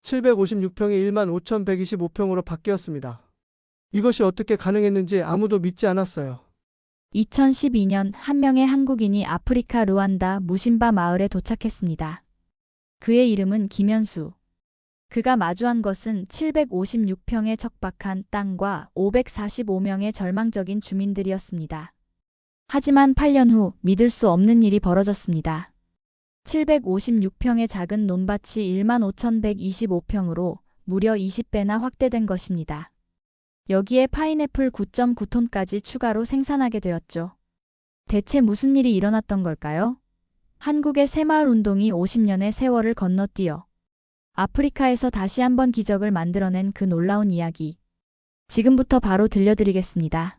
756평이 15,125평으로 바뀌었습니다. 이것이 어떻게 가능했는지 아무도 믿지 않았어요. 2012년 한 명의 한국인이 아프리카 루안다 무심바 마을에 도착했습니다. 그의 이름은 김현수. 그가 마주한 것은 756평의 척박한 땅과 545명의 절망적인 주민들이었습니다. 하지만 8년 후 믿을 수 없는 일이 벌어졌습니다. 756평의 작은 논밭이 15,125평으로 무려 20배나 확대된 것입니다. 여기에 파인애플 9.9톤까지 추가로 생산하게 되었죠. 대체 무슨 일이 일어났던 걸까요? 한국의 새마을 운동이 50년의 세월을 건너뛰어 아프리카에서 다시 한번 기적을 만들어낸 그 놀라운 이야기. 지금부터 바로 들려드리겠습니다.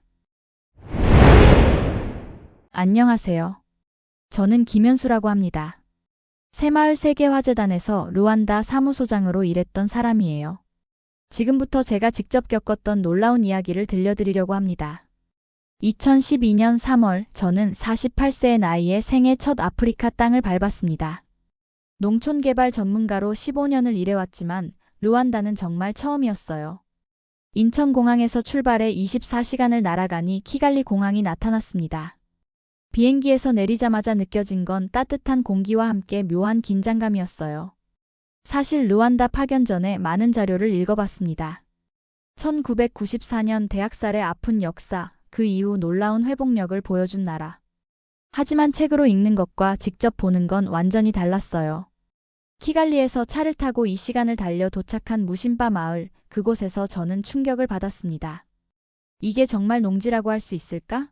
안녕하세요. 저는 김현수라고 합니다. 새마을 세계화재단에서 루안다 사무소장으로 일했던 사람이에요. 지금부터 제가 직접 겪었던 놀라운 이야기를 들려드리려고 합니다. 2012년 3월 저는 48세의 나이에 생애 첫 아프리카 땅을 밟았습니다. 농촌개발 전문가로 15년을 일해왔지만 루안다는 정말 처음이었어요. 인천공항에서 출발해 24시간을 날아가니 키갈리 공항이 나타났습니다. 비행기에서 내리자마자 느껴진 건 따뜻한 공기와 함께 묘한 긴장감이었어요. 사실 루안다 파견 전에 많은 자료를 읽어봤습니다. 1994년 대학살의 아픈 역사, 그 이후 놀라운 회복력을 보여준 나라. 하지만 책으로 읽는 것과 직접 보는 건 완전히 달랐어요. 키갈리에서 차를 타고 2시간을 달려 도착한 무심바 마을, 그곳에서 저는 충격을 받았습니다. 이게 정말 농지라고 할 수 있을까?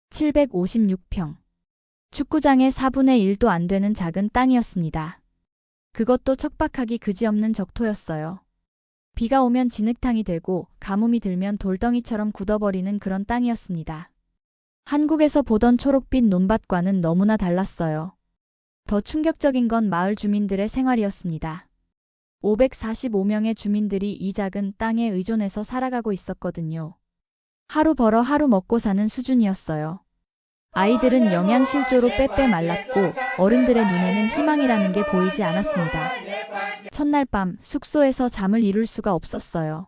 756평. 축구장의 4분의 1도 안 되는 작은 땅이었습니다. 그것도 척박하기 그지없는 적토였어요. 비가 오면 진흙탕이 되고 가뭄이 들면 돌덩이처럼 굳어버리는 그런 땅이었습니다. 한국에서 보던 초록빛 논밭과는 너무나 달랐어요. 더 충격적인 건 마을 주민들의 생활이었습니다. 545명의 주민들이 이 작은 땅에 의존해서 살아가고 있었거든요. 하루 벌어 하루 먹고 사는 수준이었어요. 아이들은 영양실조로 빼빼 말랐고 어른들의 눈에는 희망이라는 게 보이지 않았습니다. 첫날 밤 숙소에서 잠을 이룰 수가 없었어요.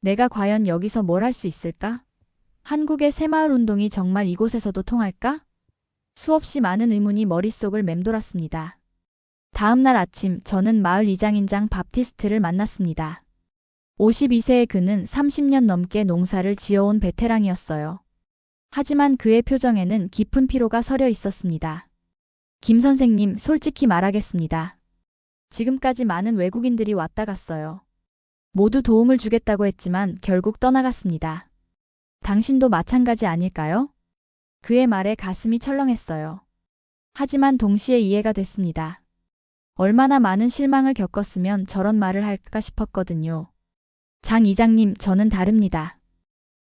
내가 과연 여기서 뭘 할 수 있을까? 한국의 새마을 운동이 정말 이곳에서도 통할까? 수없이 많은 의문이 머릿속을 맴돌았습니다. 다음 날 아침 저는 마을 이장인장 밥티스트를 만났습니다. 52세의 그는 30년 넘게 농사를 지어온 베테랑이었어요. 하지만 그의 표정에는 깊은 피로가 서려 있었습니다. 김 선생님, 솔직히 말하겠습니다. 지금까지 많은 외국인들이 왔다 갔어요. 모두 도움을 주겠다고 했지만 결국 떠나갔습니다. 당신도 마찬가지 아닐까요? 그의 말에 가슴이 철렁했어요. 하지만 동시에 이해가 됐습니다. 얼마나 많은 실망을 겪었으면 저런 말을 할까 싶었거든요. 장 이장님, 저는 다릅니다.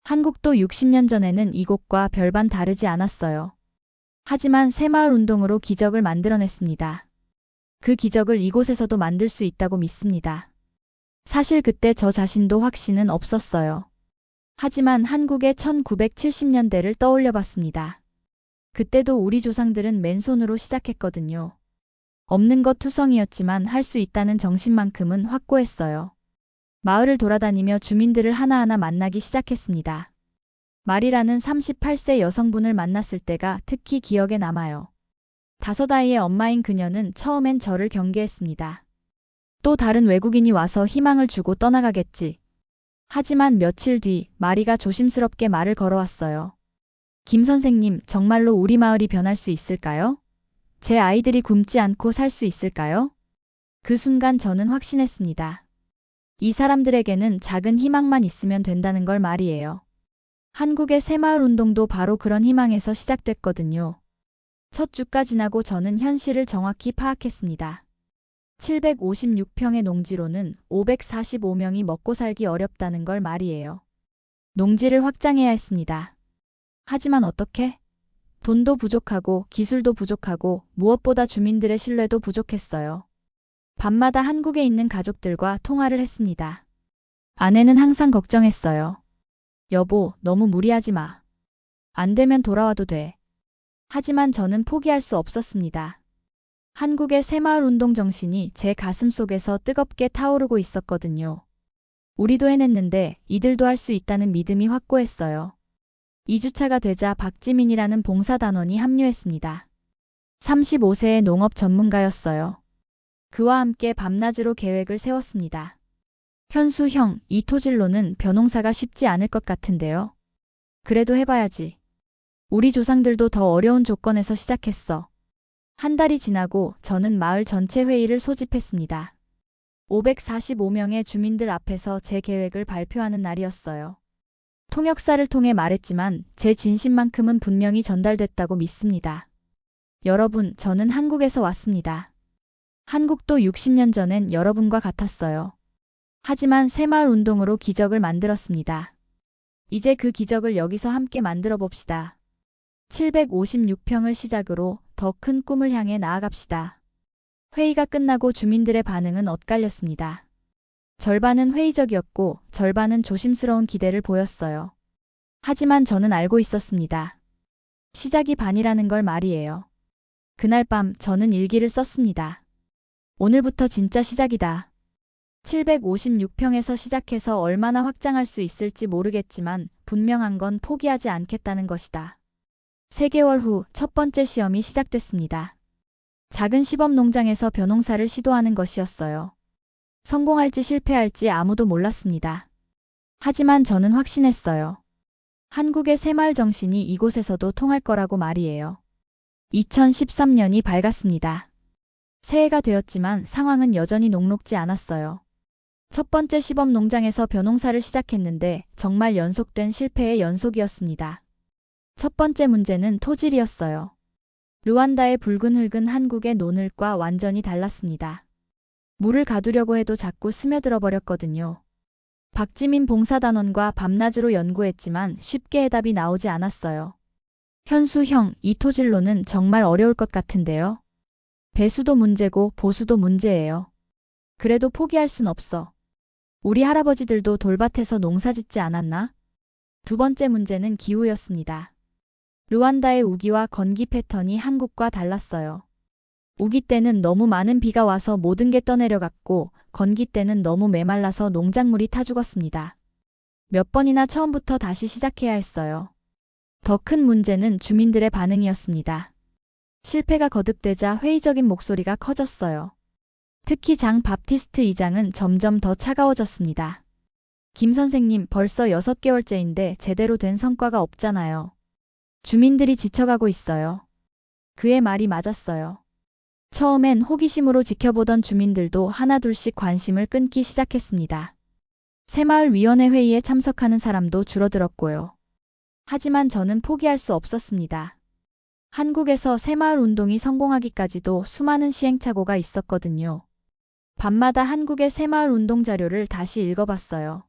한국도 60년 전에는 이곳과 별반 다르지 않았어요. 하지만 새마을 운동으로 기적을 만들어냈습니다. 그 기적을 이곳에서도 만들 수 있다고 믿습니다. 사실 그때 저 자신도 확신은 없었어요. 하지만 한국의 1970년대를 떠올려 봤습니다. 그때도 우리 조상들은 맨손으로 시작했거든요. 없는 것 투성이었지만 할 수 있다는 정신만큼은 확고했어요. 마을을 돌아다니며 주민들을 하나하나 만나기 시작했습니다. 마리라는 38세 여성분을 만났을 때가 특히 기억에 남아요. 5아이의 엄마인 그녀는 처음엔 저를 경계했습니다. 또 다른 외국인이 와서 희망을 주고 떠나가겠지. 하지만 며칠 뒤 마리가 조심스럽게 말을 걸어왔어요. 김 선생님, 정말로 우리 마을이 변할 수 있을까요? 제 아이들이 굶지 않고 살 수 있을까요? 그 순간 저는 확신했습니다. 이 사람들에게는 작은 희망만 있으면 된다는 걸 말이에요. 한국의 새마을 운동도 바로 그런 희망에서 시작됐거든요. 첫 주가 지나고 저는 현실을 정확히 파악했습니다. 756평의 농지로는 545명이 먹고 살기 어렵다는 걸 말이에요. 농지를 확장해야 했습니다. 하지만 어떻게? 돈도 부족하고 기술도 부족하고 무엇보다 주민들의 신뢰도 부족했어요. 밤마다 한국에 있는 가족들과 통화를 했습니다. 아내는 항상 걱정했어요. 여보, 너무 무리하지 마. 안 되면 돌아와도 돼. 하지만 저는 포기할 수 없었습니다. 한국의 새마을 운동 정신이 제 가슴 속에서 뜨겁게 타오르고 있었거든요. 우리도 해냈는데 이들도 할 수 있다는 믿음이 확고했어요. 2주차가 되자 박지민이라는 봉사단원이 합류했습니다. 35세의 농업 전문가였어요. 그와 함께 밤낮으로 계획을 세웠습니다. 현수 형, 이 토질로는 벼농사가 쉽지 않을 것 같은데요. 그래도 해봐야지. 우리 조상들도 더 어려운 조건에서 시작했어. 한 달이 지나고 저는 마을 전체 회의를 소집했습니다. 545명의 주민들 앞에서 제 계획을 발표하는 날이었어요. 통역사를 통해 말했지만 제 진심만큼은 분명히 전달됐다고 믿습니다. 여러분, 저는 한국에서 왔습니다. 한국도 60년 전엔 여러분과 같았어요. 하지만 새마을 운동으로 기적을 만들었습니다. 이제 그 기적을 여기서 함께 만들어 봅시다. 756평을 시작으로 더 큰 꿈을 향해 나아갑시다. 회의가 끝나고 주민들의 반응은 엇갈렸습니다. 절반은 회의적이었고 절반은 조심스러운 기대를 보였어요. 하지만 저는 알고 있었습니다. 시작이 반이라는 걸 말이에요. 그날 밤 저는 일기를 썼습니다. 오늘부터 진짜 시작이다. 756평에서 시작해서 얼마나 확장할 수 있을지 모르겠지만 분명한 건 포기하지 않겠다는 것이다. 3개월 후 첫 번째 시험이 시작됐습니다. 작은 시범 농장에서 벼농사를 시도하는 것이었어요. 성공할지 실패할지 아무도 몰랐습니다. 하지만 저는 확신했어요. 한국의 새마을 정신이 이곳에서도 통할 거라고 말이에요. 2013년이 밝았습니다. 새해가 되었지만 상황은 여전히 녹록지 않았어요. 첫 번째 시범 농장에서 벼농사를 시작했는데 정말 연속된 실패의 연속이었습니다. 첫 번째 문제는 토질이었어요. 르완다의 붉은 흙은 한국의 논흙과 완전히 달랐습니다. 물을 가두려고 해도 자꾸 스며들어 버렸거든요. 박지민 봉사단원과 밤낮으로 연구했지만 쉽게 해답이 나오지 않았어요. 현수 형, 이 토질로는 정말 어려울 것 같은데요. 배수도 문제고 보수도 문제예요. 그래도 포기할 순 없어. 우리 할아버지들도 돌밭에서 농사 짓지 않았나? 두 번째 문제는 기후였습니다. 르완다의 우기와 건기 패턴이 한국과 달랐어요. 우기 때는 너무 많은 비가 와서 모든 게 떠내려갔고 건기 때는 너무 메말라서 농작물이 타 죽었습니다. 몇 번이나 처음부터 다시 시작해야 했어요. 더 큰 문제는 주민들의 반응이었습니다. 실패가 거듭되자 회의적인 목소리가 커졌어요. 특히 장 밥티스트 이장은 점점 더 차가워졌습니다. 김 선생님, 벌써 6개월째인데 제대로 된 성과가 없잖아요. 주민들이 지쳐가고 있어요. 그의 말이 맞았어요. 처음엔 호기심으로 지켜보던 주민들도 하나둘씩 관심을 끊기 시작했습니다. 새마을위원회 회의에 참석하는 사람도 줄어들었고요. 하지만 저는 포기할 수 없었습니다. 한국에서 새마을 운동이 성공하기까지도 수많은 시행착오가 있었거든요. 밤마다 한국의 새마을 운동 자료를 다시 읽어봤어요.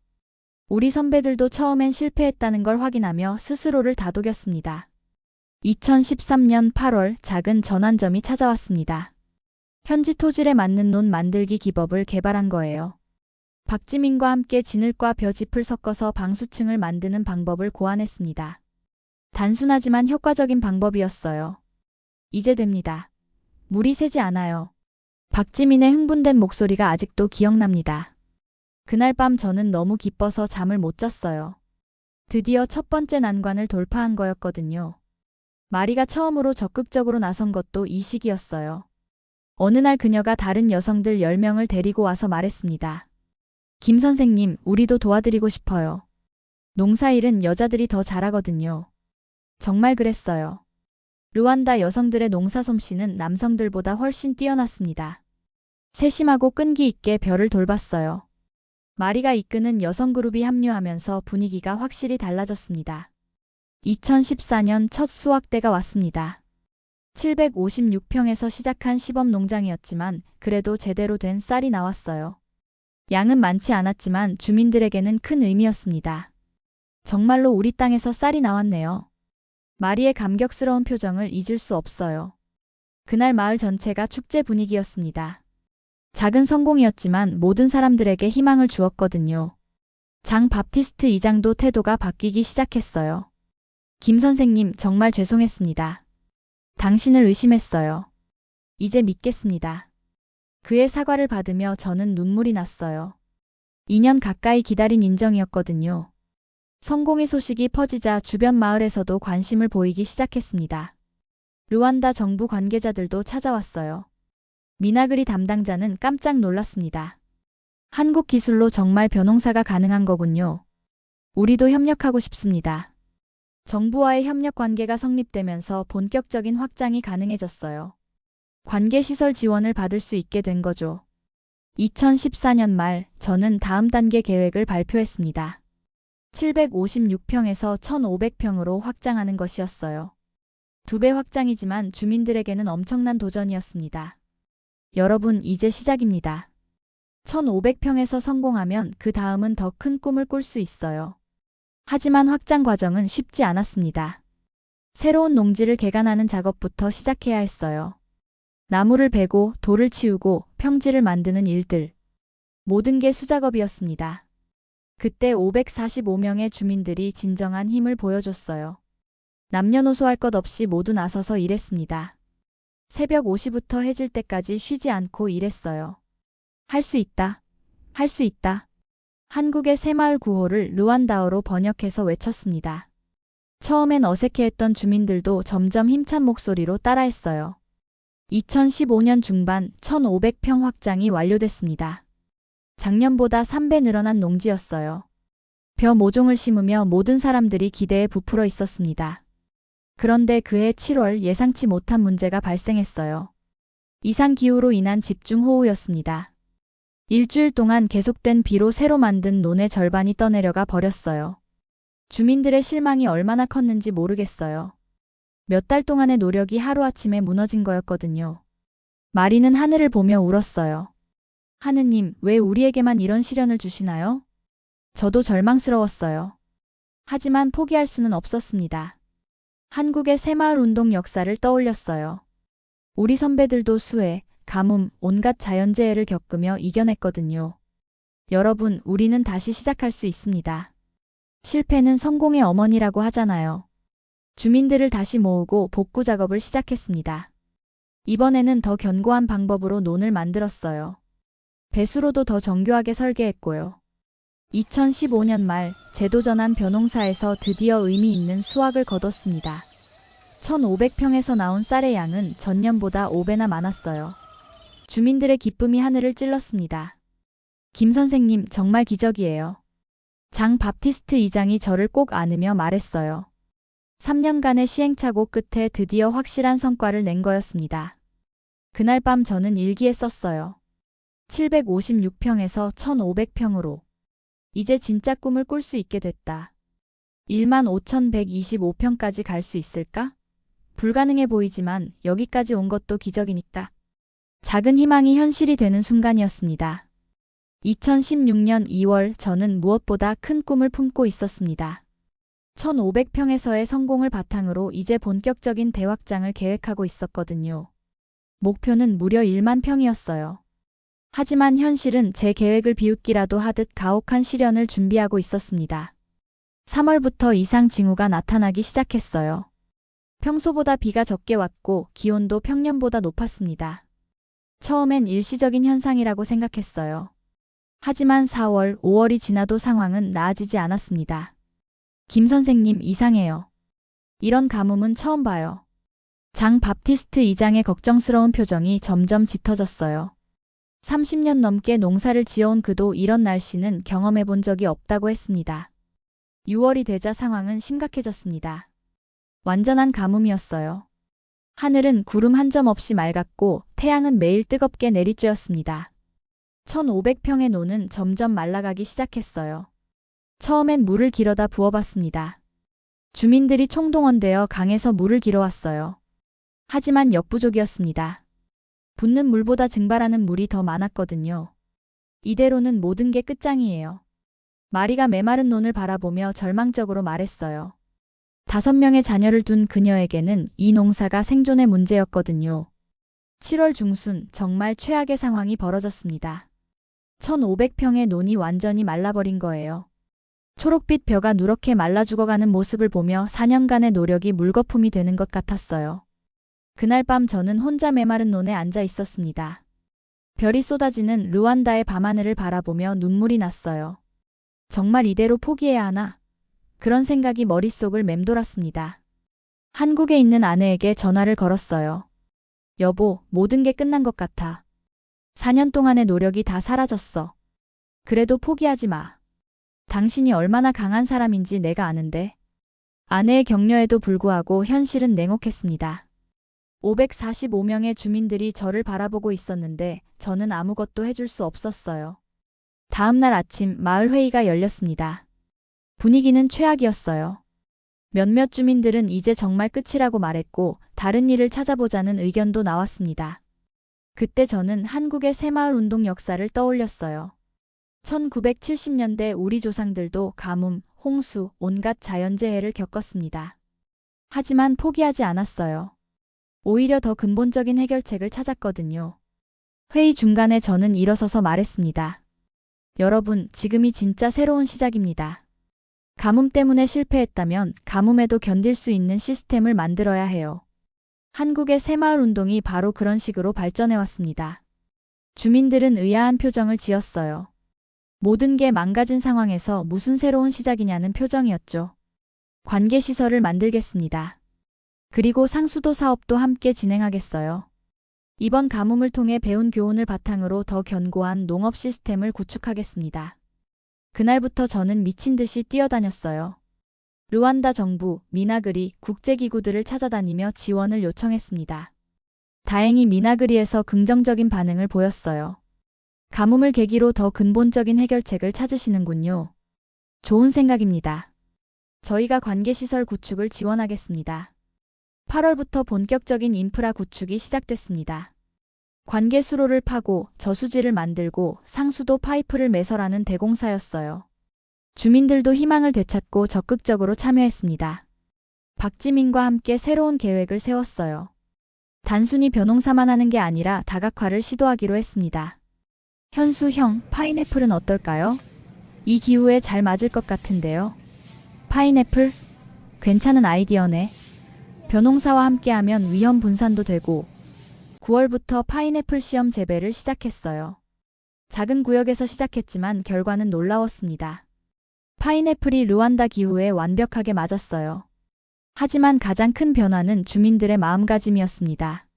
우리 선배들도 처음엔 실패했다는 걸 확인하며 스스로를 다독였습니다. 2013년 8월 작은 전환점이 찾아왔습니다. 현지 토질에 맞는 논 만들기 기법을 개발한 거예요. 박지민과 함께 진흙과 벼짚을 섞어서 방수층을 만드는 방법을 고안했습니다. 단순하지만 효과적인 방법이었어요. 이제 됩니다. 물이 새지 않아요. 박지민의 흥분된 목소리가 아직도 기억납니다. 그날 밤 저는 너무 기뻐서 잠을 못 잤어요. 드디어 첫 번째 난관을 돌파한 거였거든요. 마리가 처음으로 적극적으로 나선 것도 이 시기였어요. 어느 날 그녀가 다른 여성들 10명을 데리고 와서 말했습니다. 김 선생님, 우리도 도와드리고 싶어요. 농사일은 여자들이 더 잘하거든요. 정말 그랬어요. 르완다 여성들의 농사 솜씨는 남성들보다 훨씬 뛰어났습니다. 세심하고 끈기 있게 벼를 돌봤어요. 마리가 이끄는 여성 그룹이 합류하면서 분위기가 확실히 달라졌습니다. 2014년 첫 수확대가 왔습니다. 756평에서 시작한 시범 농장이었지만 그래도 제대로 된 쌀이 나왔어요. 양은 많지 않았지만 주민들에게는 큰 의미였습니다. 정말로 우리 땅에서 쌀이 나왔네요. 마리의 감격스러운 표정을 잊을 수 없어요. 그날 마을 전체가 축제 분위기였습니다. 작은 성공이었지만 모든 사람들에게 희망을 주었거든요. 장 밥티스트 이장도 태도가 바뀌기 시작했어요. 김 선생님, 정말 죄송했습니다. 당신을 의심했어요. 이제 믿겠습니다. 그의 사과를 받으며 저는 눈물이 났어요. 2년 가까이 기다린 인정이었거든요. 성공의 소식이 퍼지자 주변 마을에서도 관심을 보이기 시작했습니다. 르완다 정부 관계자들도 찾아왔어요. 미나그리 담당자는 깜짝 놀랐습니다. 한국 기술로 정말 벼농사가 가능한 거군요. 우리도 협력하고 싶습니다. 정부와의 협력 관계가 성립되면서 본격적인 확장이 가능해졌어요. 관계시설 지원을 받을 수 있게 된 거죠. 2014년 말 저는 다음 단계 계획을 발표했습니다. 756평에서 1500평으로 확장하는 것이었어요. 2배 확장이지만 주민들에게는 엄청난 도전이었습니다. 여러분, 이제 시작입니다. 1500평에서 성공하면 그 다음은 더 큰 꿈을 꿀 수 있어요. 하지만 확장 과정은 쉽지 않았습니다. 새로운 농지를 개간하는 작업부터 시작해야 했어요. 나무를 베고 돌을 치우고 평지를 만드는 일들. 모든 게 수작업이었습니다. 그때 545명의 주민들이 진정한 힘을 보여줬어요. 남녀노소 할 것 없이 모두 나서서 일했습니다. 새벽 5시부터 해질 때까지 쉬지 않고 일했어요. 할 수 있다. 할 수 있다. 한국의 새마을 구호를 르완다어로 번역해서 외쳤습니다. 처음엔 어색해했던 주민들도 점점 힘찬 목소리로 따라했어요. 2015년 중반 1500평 확장이 완료됐습니다. 작년보다 3배 늘어난 농지였어요. 벼 모종을 심으며 모든 사람들이 기대에 부풀어 있었습니다. 그런데 그해 7월 예상치 못한 문제가 발생했어요. 이상기후로 인한 집중호우였습니다. 일주일 동안 계속된 비로 새로 만든 논의 절반이 떠내려가 버렸어요. 주민들의 실망이 얼마나 컸는지 모르겠어요. 몇 달 동안의 노력이 하루아침에 무너진 거였거든요. 마리는 하늘을 보며 울었어요. 하느님, 왜 우리에게만 이런 시련을 주시나요? 저도 절망스러웠어요. 하지만 포기할 수는 없었습니다. 한국의 새마을 운동 역사를 떠올렸어요. 우리 선배들도 수해, 가뭄, 온갖 자연재해를 겪으며 이겨냈거든요. 여러분, 우리는 다시 시작할 수 있습니다. 실패는 성공의 어머니라고 하잖아요. 주민들을 다시 모으고 복구 작업을 시작했습니다. 이번에는 더 견고한 방법으로 논을 만들었어요. 배수로도 더 정교하게 설계했고요. 2015년 말 재도전한 벼농사에서 드디어 의미 있는 수확을 거뒀습니다. 1500평에서 나온 쌀의 양은 전년보다 5배나 많았어요. 주민들의 기쁨이 하늘을 찔렀습니다. 김 선생님, 정말 기적이에요. 장 밥티스트 이장이 저를 꼭 안으며 말했어요. 3년간의 시행착오 끝에 드디어 확실한 성과를 낸 거였습니다. 그날 밤 저는 일기에 썼어요. 756평에서 1500평으로. 이제 진짜 꿈을 꿀 수 있게 됐다. 15,125평까지 갈 수 있을까? 불가능해 보이지만 여기까지 온 것도 기적이니까. 작은 희망이 현실이 되는 순간이었습니다. 2016년 2월 저는 무엇보다 큰 꿈을 품고 있었습니다. 1500평에서의 성공을 바탕으로 이제 본격적인 대확장을 계획하고 있었거든요. 목표는 무려 1만 평이었어요. 하지만 현실은 제 계획을 비웃기라도 하듯 가혹한 시련을 준비하고 있었습니다. 3월부터 이상 징후가 나타나기 시작했어요. 평소보다 비가 적게 왔고 기온도 평년보다 높았습니다. 처음엔 일시적인 현상이라고 생각했어요. 하지만 4월, 5월이 지나도 상황은 나아지지 않았습니다. 김 선생님, 이상해요. 이런 가뭄은 처음 봐요. 장 밥티스트 이장의 걱정스러운 표정이 점점 짙어졌어요. 30년 넘게 농사를 지어온 그도 이런 날씨는 경험해 본 적이 없다고 했습니다. 6월이 되자 상황은 심각해졌습니다. 완전한 가뭄이었어요. 하늘은 구름 한 점 없이 맑았고 태양은 매일 뜨겁게 내리쬐었습니다. 1500평의 논은 점점 말라가기 시작했어요. 처음엔 물을 길어다 부어봤습니다. 주민들이 총동원되어 강에서 물을 길어왔어요. 하지만 역부족이었습니다. 붓는 물보다 증발하는 물이 더 많았거든요. 이대로는 모든 게 끝장이에요. 마리가 메마른 논을 바라보며 절망적으로 말했어요. 5명의 자녀를 둔 그녀에게는 이 농사가 생존의 문제였거든요. 7월 중순 정말 최악의 상황이 벌어졌습니다. 1500평의 논이 완전히 말라버린 거예요. 초록빛 벼가 누렇게 말라 죽어가는 모습을 보며 4년간의 노력이 물거품이 되는 것 같았어요. 그날 밤 저는 혼자 메마른 논에 앉아 있었습니다. 별이 쏟아지는 르완다의 밤하늘을 바라보며 눈물이 났어요. 정말 이대로 포기해야 하나? 그런 생각이 머릿속을 맴돌았습니다. 한국에 있는 아내에게 전화를 걸었어요. 여보, 모든 게 끝난 것 같아. 4년 동안의 노력이 다 사라졌어. 그래도 포기하지 마. 당신이 얼마나 강한 사람인지 내가 아는데. 아내의 격려에도 불구하고 현실은 냉혹했습니다. 545명의 주민들이 저를 바라보고 있었는데 저는 아무것도 해줄 수 없었어요. 다음 날 아침 마을 회의가 열렸습니다. 분위기는 최악이었어요. 몇몇 주민들은 이제 정말 끝이라고 말했고 다른 일을 찾아보자는 의견도 나왔습니다. 그때 저는 한국의 새마을 운동 역사를 떠올렸어요. 1970년대 우리 조상들도 가뭄, 홍수, 온갖 자연재해를 겪었습니다. 하지만 포기하지 않았어요. 오히려 더 근본적인 해결책을 찾았거든요. 회의 중간에 저는 일어서서 말했습니다. 여러분, 지금이 진짜 새로운 시작입니다. 가뭄 때문에 실패했다면 가뭄에도 견딜 수 있는 시스템을 만들어야 해요. 한국의 새마을 운동이 바로 그런 식으로 발전해왔습니다. 주민들은 의아한 표정을 지었어요. 모든 게 망가진 상황에서 무슨 새로운 시작이냐는 표정이었죠. 관계시설을 만들겠습니다. 그리고 상수도 사업도 함께 진행하겠어요. 이번 가뭄을 통해 배운 교훈을 바탕으로 더 견고한 농업 시스템을 구축하겠습니다. 그날부터 저는 미친 듯이 뛰어다녔어요. 르완다 정부, 미나그리, 국제기구들을 찾아다니며 지원을 요청했습니다. 다행히 미나그리에서 긍정적인 반응을 보였어요. 가뭄을 계기로 더 근본적인 해결책을 찾으시는군요. 좋은 생각입니다. 저희가 관계시설 구축을 지원하겠습니다. 8월부터 본격적인 인프라 구축이 시작됐습니다. 관계 수로를 파고 저수지를 만들고 상수도 파이프를 매설하는 대공사였어요. 주민들도 희망을 되찾고 적극적으로 참여했습니다. 박지민과 함께 새로운 계획을 세웠어요. 단순히 벼농사만 하는 게 아니라 다각화를 시도하기로 했습니다. 현수 형, 파인애플은 어떨까요? 이 기후에 잘 맞을 것 같은데요. 파인애플? 괜찮은 아이디어네. 벼농사와 함께하면 위험 분산도 되고 9월부터 파인애플 시험 재배를 시작했어요. 작은 구역에서 시작했지만 결과는 놀라웠습니다. 파인애플이 르완다 기후에 완벽하게 맞았어요. 하지만 가장 큰 변화는 주민들의 마음가짐이었습니다.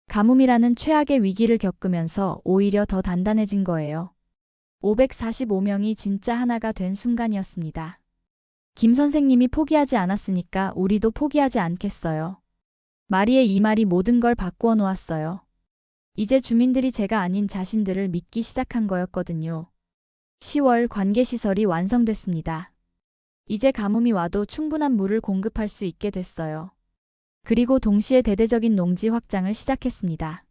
가뭄이라는 최악의 위기를 겪으면서 오히려 더 단단해진 거예요. 545명이 진짜 하나가 된 순간이었습니다. 김 선생님이 포기하지 않았으니까 우리도 포기하지 않겠어요. 마리의 이 말이 모든 걸 바꾸어 놓았어요. 이제 주민들이 제가 아닌 자신들을 믿기 시작한 거였거든요. 10월 관계시설이 완성됐습니다. 이제 가뭄이 와도 충분한 물을 공급할 수 있게 됐어요. 그리고 동시에 대대적인 농지 확장을 시작했습니다.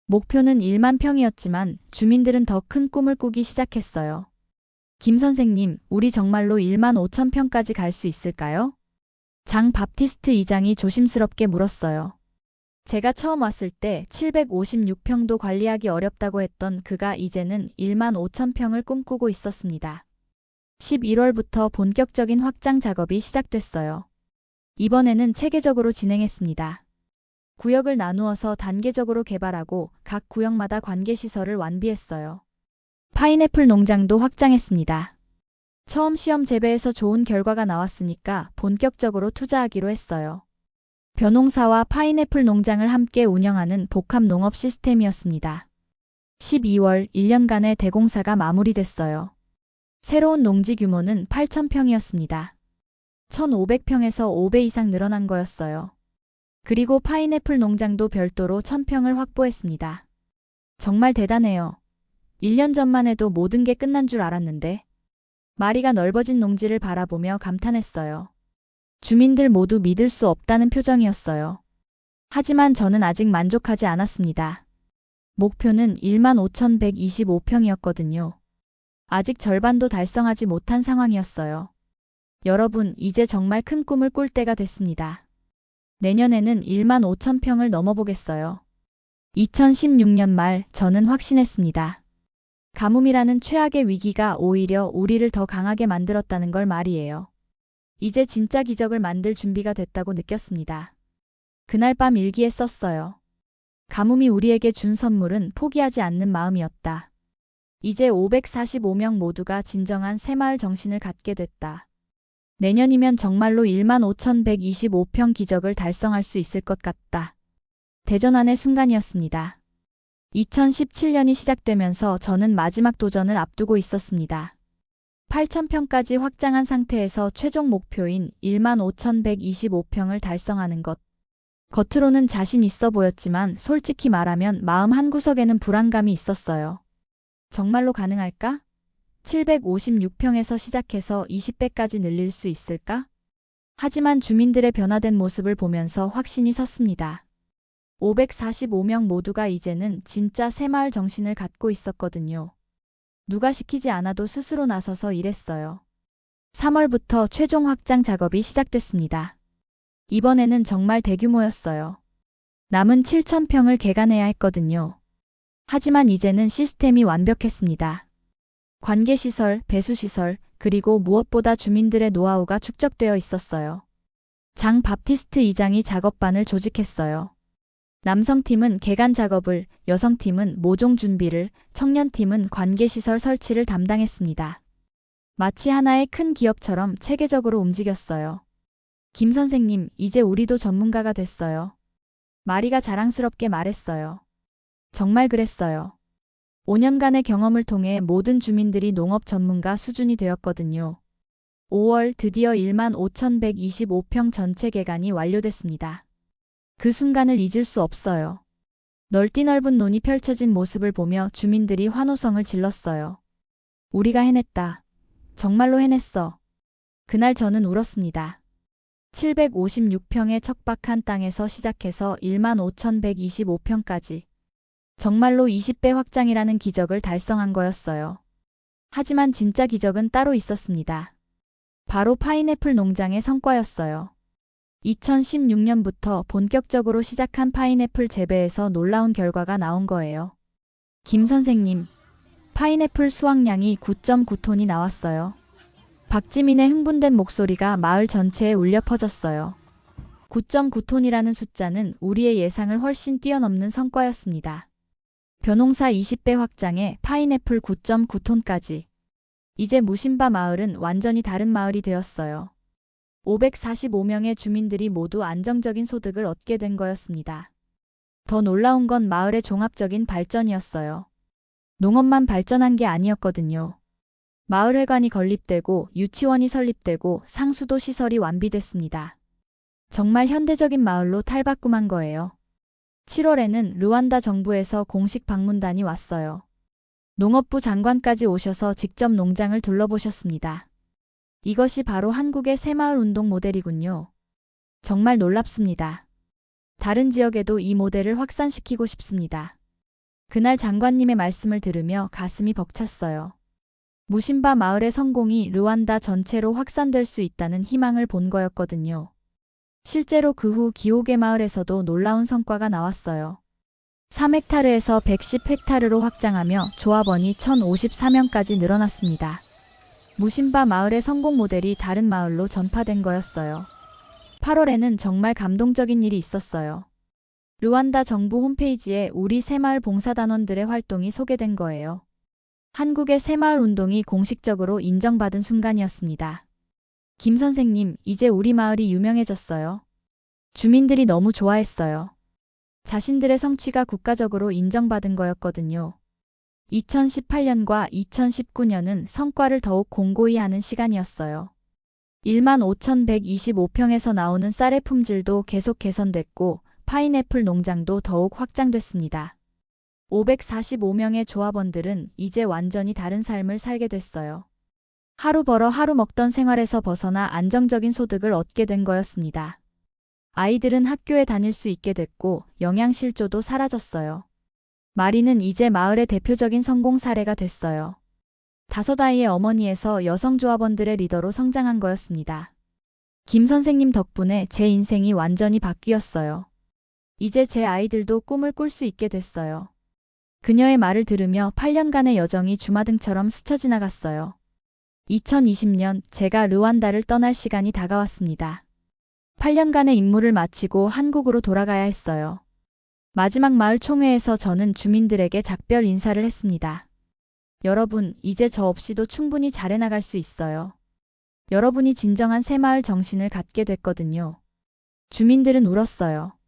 목표는 1만 평이었지만 주민들은 더 큰 꿈을 꾸기 시작했어요. 김 선생님, 우리 정말로 1만 5천 평까지 갈 수 있을까요? 장 밥티스트 이장이 조심스럽게 물었어요. 제가 처음 왔을 때 756평도 관리하기 어렵다고 했던 그가 이제는 1만 5천 평을 꿈꾸고 있었습니다. 11월부터 본격적인 확장 작업이 시작됐어요. 이번에는 체계적으로 진행했습니다. 구역을 나누어서 단계적으로 개발하고 각 구역마다 관계시설을 완비했어요. 파인애플 농장도 확장했습니다. 처음 시험 재배에서 좋은 결과가 나왔으니까 본격적으로 투자하기로 했어요. 벼농사와 파인애플 농장을 함께 운영하는 복합 농업 시스템이었습니다. 12월 1년간의 대공사가 마무리됐어요. 새로운 농지 규모는 8,000평이었습니다. 1,500평에서 5배 이상 늘어난 거였어요. 그리고 파인애플 농장도 별도로 1,000평을 확보했습니다. 정말 대단해요. 1년 전만 해도 모든 게 끝난 줄 알았는데. 마리가 넓어진 농지를 바라보며 감탄했어요. 주민들 모두 믿을 수 없다는 표정이었어요. 하지만 저는 아직 만족하지 않았습니다. 목표는 15,125평이었거든요. 아직 절반도 달성하지 못한 상황이었어요. 여러분, 이제 정말 큰 꿈을 꿀 때가 됐습니다. 내년에는 1만 5천 평을 넘어보겠어요. 2016년 말 저는 확신했습니다. 가뭄이라는 최악의 위기가 오히려 우리를 더 강하게 만들었다는 걸 말이에요. 이제 진짜 기적을 만들 준비가 됐다고 느꼈습니다. 그날 밤 일기에 썼어요. 가뭄이 우리에게 준 선물은 포기하지 않는 마음이었다. 이제 545명 모두가 진정한 새마을 정신을 갖게 됐다. 내년이면 정말로 15,125평 기적을 달성할 수 있을 것 같다. 대전환의 순간이었습니다. 2017년이 시작되면서 저는 마지막 도전을 앞두고 있었습니다. 8,000평까지 확장한 상태에서 최종 목표인 15,125평을 달성하는 것. 겉으로는 자신 있어 보였지만 솔직히 말하면 마음 한구석에는 불안감이 있었어요. 정말로 가능할까? 756평에서 시작해서 20배까지 늘릴 수 있을까? 하지만 주민들의 변화된 모습을 보면서 확신이 섰습니다. 545명 모두가 이제는 진짜 새마을 정신을 갖고 있었거든요. 누가 시키지 않아도 스스로 나서서 일했어요. 3월부터 최종 확장 작업이 시작됐습니다. 이번에는 정말 대규모였어요. 남은 7,000평을 개간해야 했거든요. 하지만 이제는 시스템이 완벽했습니다. 관계시설, 배수시설, 그리고 무엇보다 주민들의 노하우가 축적되어 있었어요. 장 바티스트 이장이 작업반을 조직했어요. 남성팀은 개간 작업을, 여성팀은 모종 준비를, 청년팀은 관계시설 설치를 담당했습니다. 마치 하나의 큰 기업처럼 체계적으로 움직였어요. 김 선생님, 이제 우리도 전문가가 됐어요. 마리가 자랑스럽게 말했어요. 정말 그랬어요. 5년간의 경험을 통해 모든 주민들이 농업 전문가 수준이 되었거든요. 5월 드디어 15,125평 전체 개간이 완료됐습니다. 그 순간을 잊을 수 없어요. 넓디 넓은 논이 펼쳐진 모습을 보며 주민들이 환호성을 질렀어요. 우리가 해냈다. 정말로 해냈어. 그날 저는 울었습니다. 756평의 척박한 땅에서 시작해서 15,125평까지. 정말로 20배 확장이라는 기적을 달성한 거였어요. 하지만 진짜 기적은 따로 있었습니다. 바로 파인애플 농장의 성과였어요. 2016년부터 본격적으로 시작한 파인애플 재배에서 놀라운 결과가 나온 거예요. 김 선생님, 파인애플 수확량이 9.9톤이 나왔어요. 박지민의 흥분된 목소리가 마을 전체에 울려 퍼졌어요. 9.9톤이라는 숫자는 우리의 예상을 훨씬 뛰어넘는 성과였습니다. 벼농사 20배 확장에 파인애플 9.9톤까지. 이제 무심바 마을은 완전히 다른 마을이 되었어요. 545명의 주민들이 모두 안정적인 소득을 얻게 된 거였습니다. 더 놀라운 건 마을의 종합적인 발전이었어요. 농업만 발전한 게 아니었거든요. 마을회관이 건립되고 유치원이 설립되고 상수도 시설이 완비됐습니다. 정말 현대적인 마을로 탈바꿈한 거예요. 7월에는 르완다 정부에서 공식 방문단이 왔어요. 농업부 장관까지 오셔서 직접 농장을 둘러보셨습니다. 이것이 바로 한국의 새마을 운동 모델이군요. 정말 놀랍습니다. 다른 지역에도 이 모델을 확산시키고 싶습니다. 그날 장관님의 말씀을 들으며 가슴이 벅찼어요. 무심바 마을의 성공이 르완다 전체로 확산될 수 있다는 희망을 본 거였거든요. 실제로 그 후 기호개 마을에서도 놀라운 성과가 나왔어요. 3헥타르에서 110헥타르로 확장하며 조합원이 1,054명까지 늘어났습니다. 무심바 마을의 성공 모델이 다른 마을로 전파된 거였어요. 8월에는 정말 감동적인 일이 있었어요. 르완다 정부 홈페이지에 우리 새마을 봉사단원들의 활동이 소개된 거예요. 한국의 새마을 운동이 공식적으로 인정받은 순간이었습니다. 김 선생님, 이제 우리 마을이 유명해졌어요. 주민들이 너무 좋아했어요. 자신들의 성취가 국가적으로 인정받은 거였거든요. 2018년과 2019년은 성과를 더욱 공고히 하는 시간이었어요. 15,125평에서 나오는 쌀의 품질도 계속 개선됐고 파인애플 농장도 더욱 확장됐습니다. 545명의 조합원들은 이제 완전히 다른 삶을 살게 됐어요. 하루 벌어 하루 먹던 생활에서 벗어나 안정적인 소득을 얻게 된 거였습니다. 아이들은 학교에 다닐 수 있게 됐고 영양실조도 사라졌어요. 마리는 이제 마을의 대표적인 성공 사례가 됐어요. 5아이의 어머니에서 여성 조합원들의 리더로 성장한 거였습니다. 김 선생님 덕분에 제 인생이 완전히 바뀌었어요. 이제 제 아이들도 꿈을 꿀 수 있게 됐어요. 그녀의 말을 들으며 8년간의 여정이 주마등처럼 스쳐 지나갔어요. 2020년 제가 르완다를 떠날 시간이 다가왔습니다. 8년간의 임무를 마치고 한국으로 돌아가야 했어요. 마지막 마을 총회에서 저는 주민들에게 작별 인사를 했습니다. 여러분, 이제 저 없이도 충분히 잘해나갈 수 있어요. 여러분이 진정한 새마을 정신을 갖게 됐거든요. 주민들은 울었어요.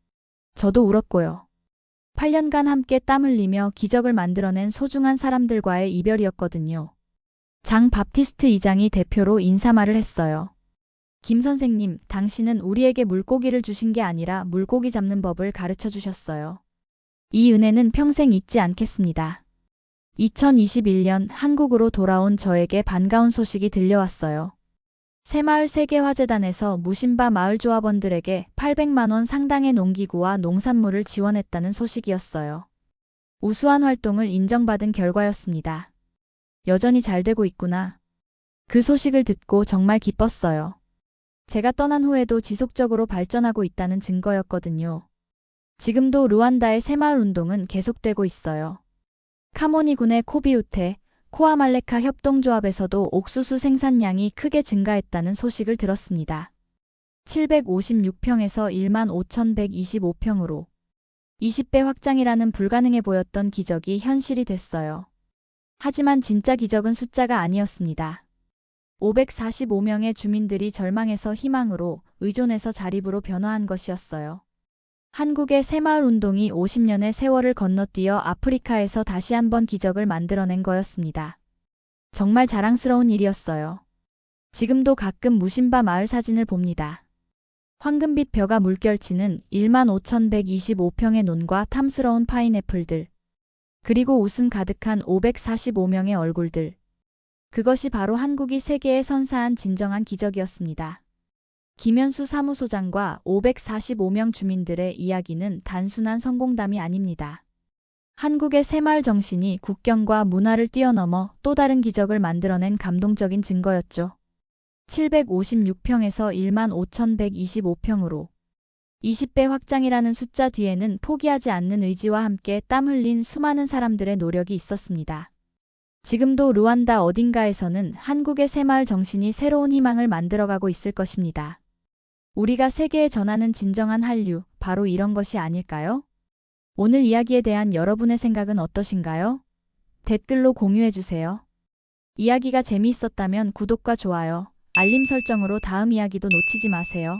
저도 울었고요. 8년간 함께 땀 흘리며 기적을 만들어낸 소중한 사람들과의 이별이었거든요. 장 바프티스트 이장이 대표로 인사말을 했어요. 김 선생님, 당신은 우리에게 물고기를 주신 게 아니라 물고기 잡는 법을 가르쳐 주셨어요. 이 은혜는 평생 잊지 않겠습니다. 2021년 한국으로 돌아온 저에게 반가운 소식이 들려왔어요. 새마을 세계화재단에서 무심바 마을 조합원들에게 800만 원 상당의 농기구와 농산물을 지원했다는 소식이었어요. 우수한 활동을 인정받은 결과였습니다. 여전히 잘 되고 있구나. 그 소식을 듣고 정말 기뻤어요. 제가 떠난 후에도 지속적으로 발전하고 있다는 증거였거든요. 지금도 루안다의 새마을 운동은 계속되고 있어요. 카모니군의 코비우테, 코아말레카 협동조합에서도 옥수수 생산량이 크게 증가했다는 소식을 들었습니다. 756평에서 15,125평으로 20배 확장이라는 불가능해 보였던 기적이 현실이 됐어요. 하지만 진짜 기적은 숫자가 아니었습니다. 545명의 주민들이 절망에서 희망으로, 의존에서 자립으로 변화한 것이었어요. 한국의 새마을 운동이 50년의 세월을 건너뛰어 아프리카에서 다시 한번 기적을 만들어낸 거였습니다. 정말 자랑스러운 일이었어요. 지금도 가끔 무심바 마을 사진을 봅니다. 황금빛 벼가 물결치는 15,125평의 논과 탐스러운 파인애플들, 그리고 웃음 가득한 545명의 얼굴들. 그것이 바로 한국이 세계에 선사한 진정한 기적이었습니다. 김현수 사무소장과 545명 주민들의 이야기는 단순한 성공담이 아닙니다. 한국의 새마을 정신이 국경과 문화를 뛰어넘어 또 다른 기적을 만들어낸 감동적인 증거였죠. 756평에서 15,125평으로 20배 확장이라는 숫자 뒤에는 포기하지 않는 의지와 함께 땀 흘린 수많은 사람들의 노력이 있었습니다. 지금도 루안다 어딘가에서는 한국의 새마을 정신이 새로운 희망을 만들어가고 있을 것입니다. 우리가 세계에 전하는 진정한 한류, 바로 이런 것이 아닐까요? 오늘 이야기에 대한 여러분의 생각은 어떠신가요? 댓글로 공유해주세요. 이야기가 재미있었다면 구독과 좋아요, 알림 설정으로 다음 이야기도 놓치지 마세요.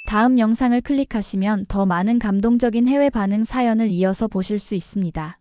다음 영상을 클릭하시면 더 많은 감동적인 해외 반응 사연을 이어서 보실 수 있습니다.